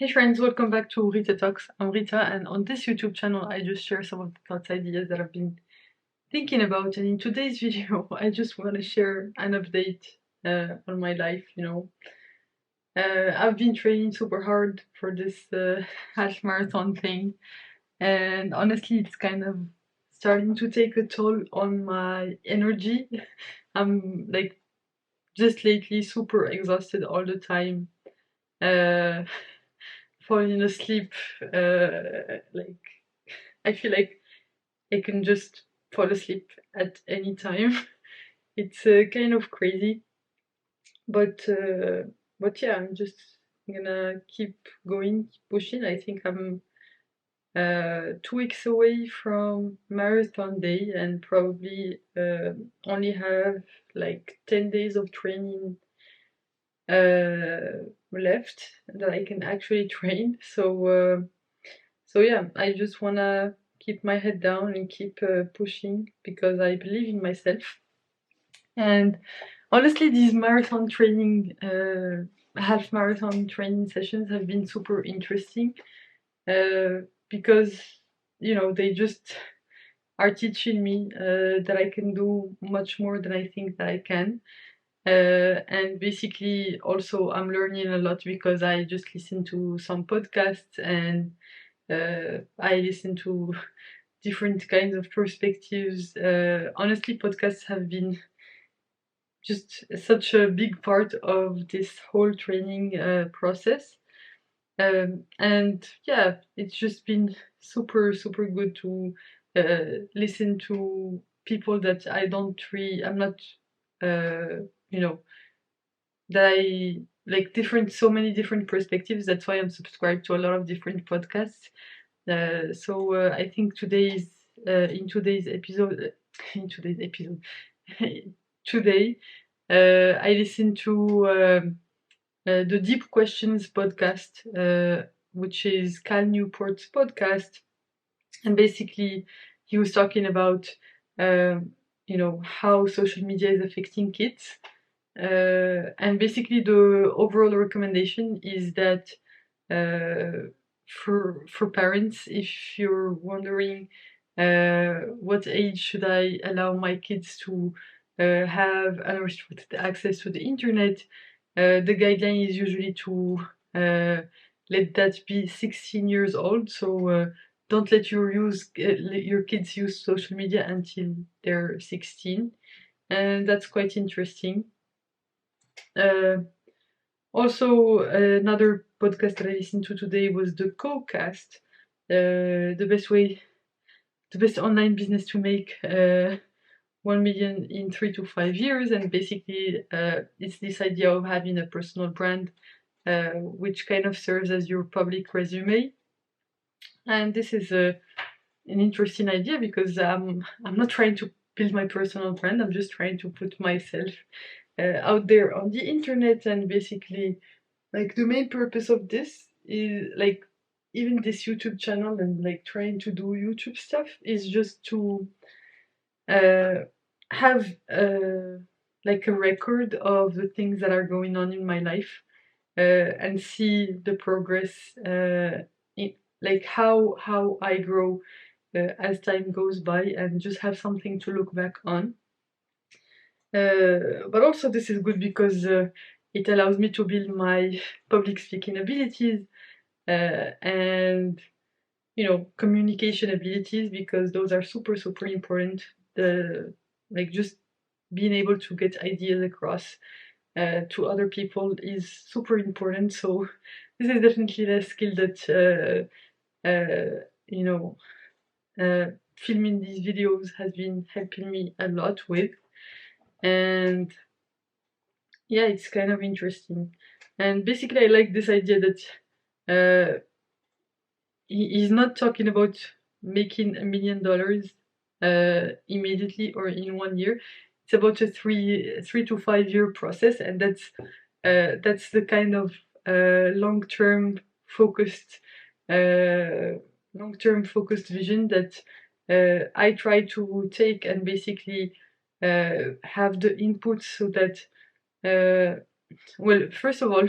Hey friends, welcome back to Rita Talks. I'm Rita, and on this YouTube channel, I just share some of the thoughts, ideas that I've been thinking about. And in today's video, I just want to share an update on my life. I've been training super hard for this half marathon thing, and honestly, it's kind of starting to take a toll on my energy. I'm like just lately super exhausted all the time. Uh, Falling asleep, like I feel like I can just fall asleep at any time. It's kind of crazy, but uh, but yeah, I'm just gonna keep going, keep pushing. I think I'm 2 weeks away from marathon day, and probably only have like 10 days of training left that I can actually train. So yeah, I just wanna keep my head down and keep pushing because I believe in myself. And honestly, these marathon training, half marathon training sessions have been super interesting because they just are teaching me that I can do much more than I think that I can. And basically, also, I'm learning a lot because I just listen to some podcasts and I listen to different kinds of perspectives. Honestly, podcasts have been just such a big part of this whole training process. And yeah, it's just been super, super good to listen to people that I'm not, you know, that I like so many different perspectives. That's why I'm subscribed to a lot of different podcasts. I think in today's episode, in today's episode, today, I listened to the Deep Questions podcast, which is Cal Newport's podcast, and basically he was talking about, how social media is affecting kids, and basically the overall recommendation is that for parents, if you're wondering what age should I allow my kids to have unrestricted access to the internet, the guideline is usually to let that be 16 years old. So don't let let your kids use social media until they're 16, and that's quite interesting. Uh, Also, another podcast that I listened to today was the Co-Cast, the best online business to make 1 million in 3 to 5 years. And basically, it's this idea of having a personal brand, which kind of serves as your public resume. And this is an interesting idea because I'm not trying to build my personal brand. I'm just trying to put myself out there on the internet, and basically, like, the main purpose of this is, like, even this YouTube channel and like trying to do YouTube stuff is just to uh, have like a record of the things that are going on in my life, and see the progress, in, like, how I grow as time goes by, and just have something to look back on. But also, this is good because it allows me to build my public speaking abilities, and communication abilities, because those are super, super important. The Like, just being able to get ideas across to other people is super important. So this is definitely a skill that you know filming these videos has been helping me a lot with. And yeah, it's kind of interesting. And basically, I like this idea that uh, he's not talking about making $1 million immediately or in 1 year. It's about a 3 to 5 year process, and that's the kind of long-term focused uh, vision that I try to take, and basically have the inputs so that, well, first of all,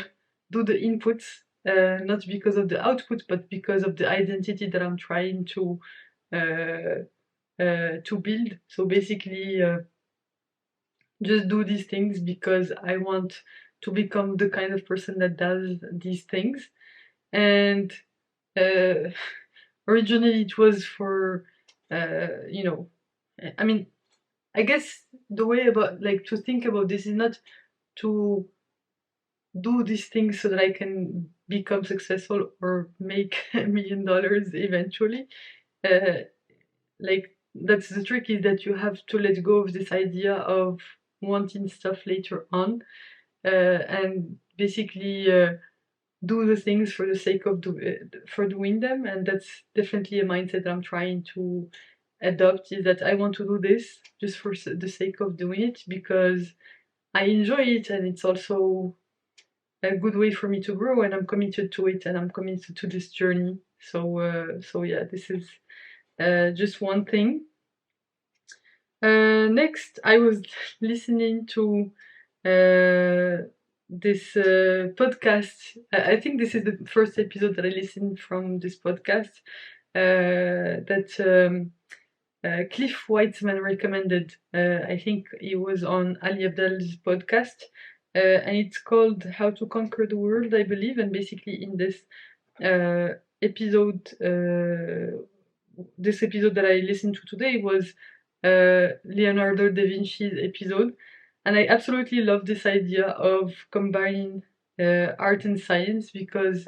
do the inputs not because of the output, but because of the identity that I'm trying to build. So basically, just do these things because I want to become the kind of person that does these things. And uh, originally, it was for, you know, I mean, I guess the way about like to think about this is not to do these things so that I can become successful or make $1 million eventually. Uh, like that's the trick, is that you have to let go of this idea of wanting stuff later on, and basically do the things for the sake of for doing them. And that's definitely a mindset that I'm trying to adopt, is that I want to do this just for the sake of doing it because I enjoy it, and it's also a good way for me to grow, and I'm committed to it, and I'm committed to this journey. So yeah, this is just one thing. Next, I was listening to this podcast. I think this is the first episode that I listened from this podcast that Cliff Weitzman recommended. I think it was on Ali Abdal's podcast, and it's called How to Conquer the World, I believe. And basically, in episode, this episode that I listened to today was Leonardo da Vinci's episode, and I absolutely love this idea of combining art and science, because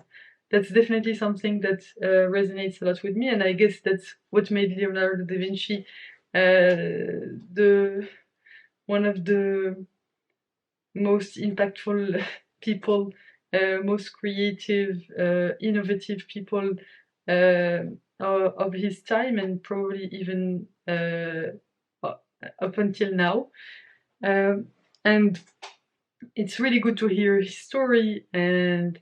that's definitely something that resonates a lot with me, and I guess that's what made Leonardo da Vinci the one of the most impactful people, most creative, innovative people uh, of his time, and probably even up until now. And it's really good to hear his story and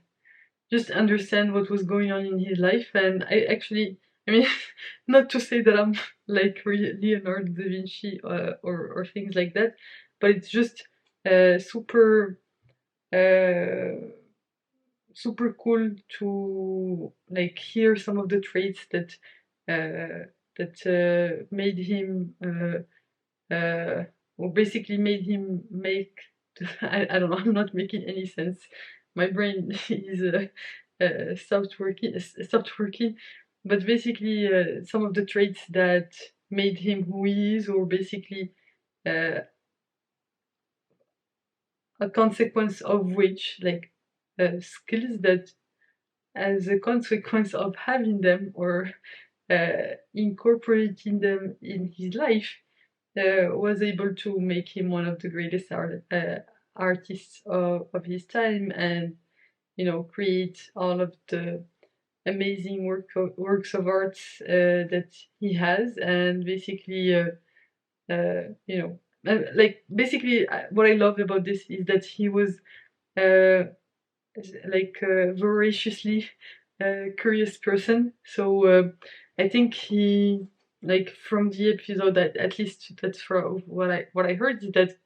just understand what was going on in his life. And I mean, not to say that I'm like Leonardo da Vinci or things like that, but it's just super super cool to like hear some of the traits that made him or basically made him make. I don't know. I'm not making any sense. My brain is stopped working. But basically, some of the traits that made him who he is, or basically uh, a consequence of which, like skills that, as a consequence of having them or incorporating them in his life, was able to make him one of the greatest artists of his time, and create all of the amazing works of art that he has. And basically like basically what I love about this is that he was uh, like a voraciously curious person. So I think he, like, from the episode, that at least that's from what I heard, is that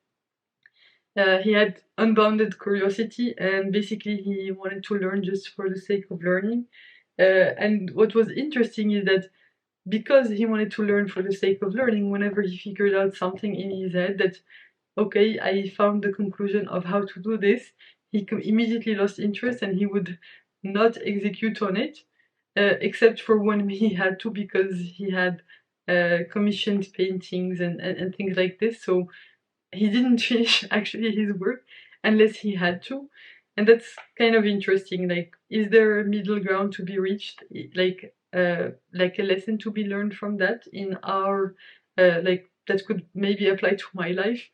he had unbounded curiosity, and basically he wanted to learn just for the sake of learning. And what was interesting is that because he wanted to learn for the sake of learning, whenever he figured out something in his head that, okay, I found the conclusion of how to do this, he immediately lost interest, and he would not execute on it, except for when he had to, because he had commissioned paintings and things like this. So he didn't finish actually his work unless he had to. And that's kind of interesting. Like, is there a middle ground to be reached? Like a lesson to be learned from that in our like that could maybe apply to my life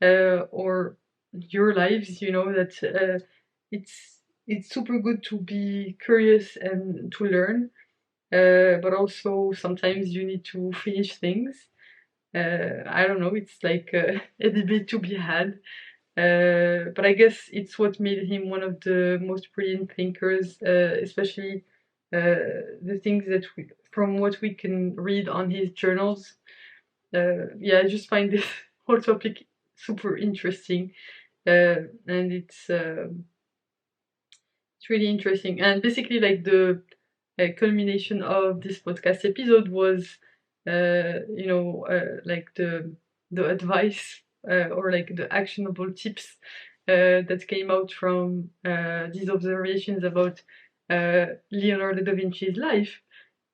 or your lives. That it's super good to be curious and to learn, but also sometimes you need to finish things. I don't know, it's like a debate to be had. But I guess it's what made him one of the most brilliant thinkers, especially the things that from what we can read on his journals. Yeah, I just find this whole topic super interesting, and It's really interesting. And basically, like the culmination of this podcast episode was, like the advice or like the actionable tips that came out from these observations about Leonardo da Vinci's life.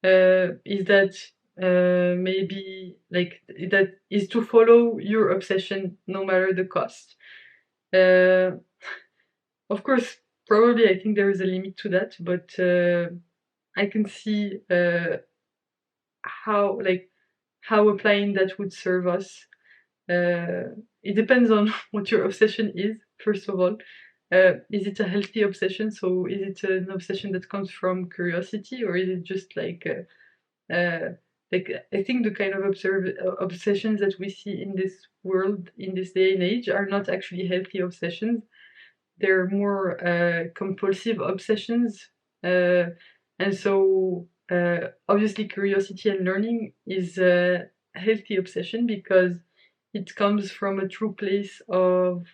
Is that maybe like that is to follow your obsession no matter the cost. Uh, of course, probably I think there is a limit to that, but I can see how applying that would serve us. It depends on what your obsession is, first of all. Is it a healthy obsession? So is it an obsession that comes from curiosity, or is it just like I think the kind of obsessions that we see in this world in this day and age are not actually healthy obsessions. They're more compulsive obsessions, and so obviously curiosity and learning is a healthy obsession because it comes from a true place of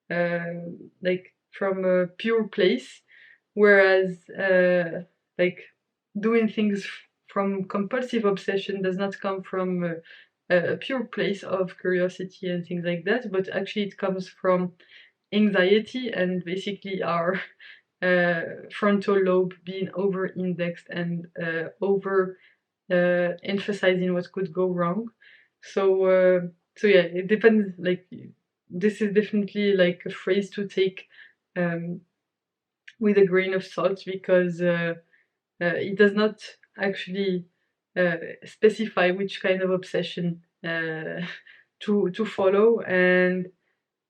like from a pure place, whereas like doing things from compulsive obsession does not come from a pure place of curiosity and things like that, but actually it comes from anxiety and basically our frontal lobe being over indexed and over emphasizing what could go wrong. So yeah, it depends. Like this is definitely like a phrase to take um, with a grain of salt because it does not actually specify which kind of obsession to follow. And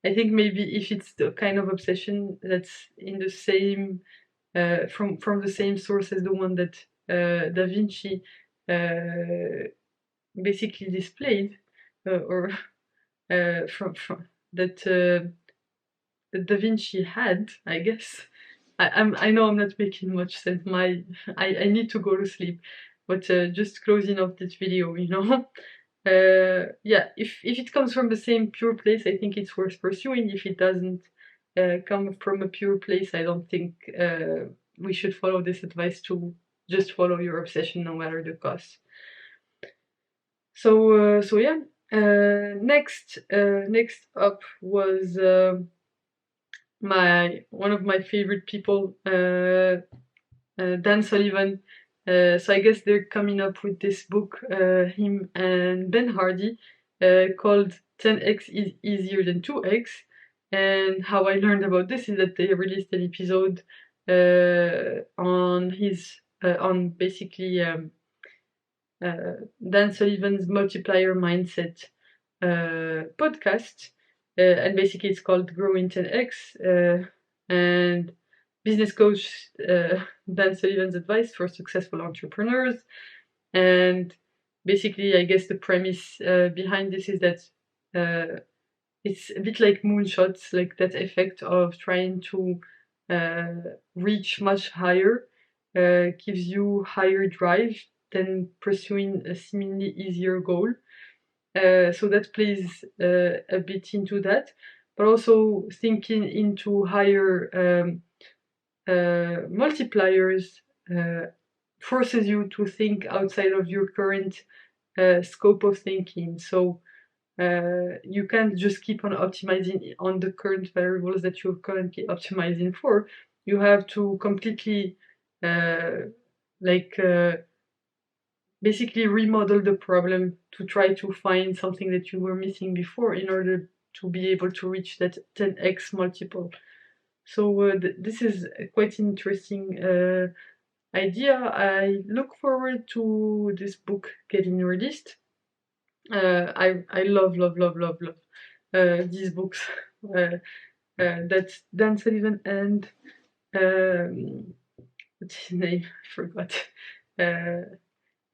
I think maybe if it's the kind of obsession that's in the same from the same source as the one that Da Vinci basically displayed, or from that Da Vinci had, I guess. I know I'm not making much sense. I need to go to sleep, but just closing off this video, yeah, if it comes from the same pure place, I think it's worth pursuing. If it doesn't come from a pure place, I don't think we should follow this advice to just follow your obsession no matter the cost. So yeah. Next up was one of my favorite people, Dan Sullivan. So I guess they're coming up with this book, him and Ben Hardy, called 10x is easier than 2x. And how I learned about this is that they released an episode on basically Dan Sullivan's multiplier mindset podcast, and basically it's called Growing 10x, and business coach Dan Sullivan's advice for successful entrepreneurs. And basically, I guess the premise behind this is that it's a bit like moonshots, like that effect of trying to reach much higher gives you higher drive than pursuing a seemingly easier goal. So that plays a bit into that, but also thinking into higher multipliers forces you to think outside of your current scope of thinking. So you can't just keep on optimizing on the current variables that you're currently optimizing for. You have to completely basically remodel the problem to try to find something that you were missing before in order to be able to reach that 10x multiple. So this is quite an interesting idea. I look forward to this book getting released. I love these books. That's Dan Sullivan and what's his name? I forgot.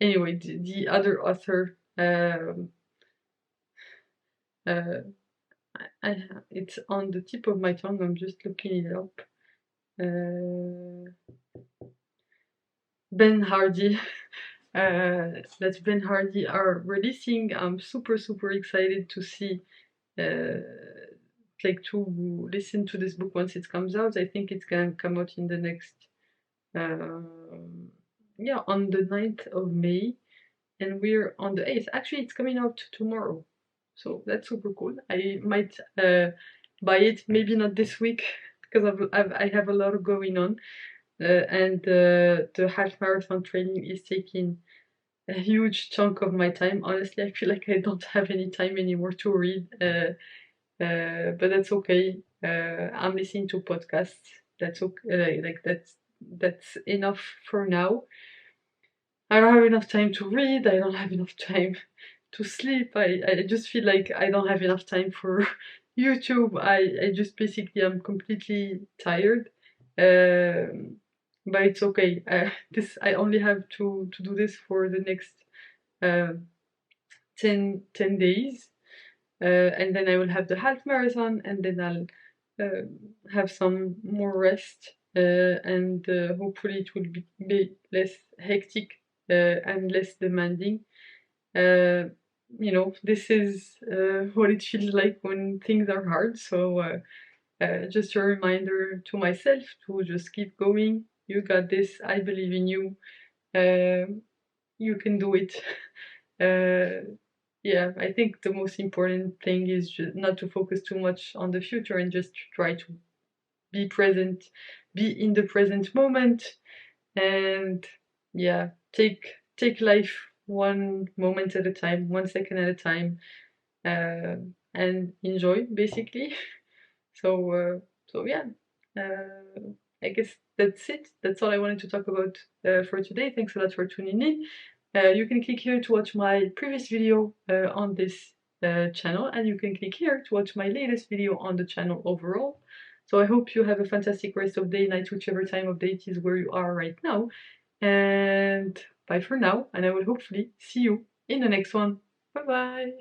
Anyway, the other author. It's on the tip of my tongue. I'm just looking it up. Ben Hardy. That Ben Hardy are releasing. I'm super excited to see like to listen to this book once it comes out. I think it's gonna come out in the next yeah, on the 9th of May, and we're on the 8th. Actually, it's coming out tomorrow, so that's super cool. I might buy it, maybe not this week because I have a lot going on, and the half marathon training is taking a huge chunk of my time. Honestly, I feel like I don't have any time anymore to read, but that's okay. I'm listening to podcasts. That's okay. Like that's enough for now. I don't have enough time to read. I don't have enough time to sleep. I just feel like I don't have enough time for YouTube. I just basically am completely tired. But it's okay. This I only have to do this for the next uh, 10 days. And then I will have the half marathon, and then I'll have some more rest, and hopefully it will be less hectic and less demanding. Uh, you know, this is what it feels like when things are hard. So just a reminder to myself to just keep going. You got this. I believe in you. You can do it. Yeah, I think the most important thing is just not to focus too much on the future and just try to be present, be in the present moment, and yeah, take life one moment at a time, 1 second at a time, and enjoy basically. So so yeah, I guess that's it. That's all I wanted to talk about for today. Thanks a lot for tuning in. You can click here to watch my previous video on this channel, and you can click here to watch my latest video on the channel overall. So I hope you have a fantastic rest of day, night, whichever time of day it is where you are right now. And bye for now, and I will hopefully see you in the next one. Bye bye!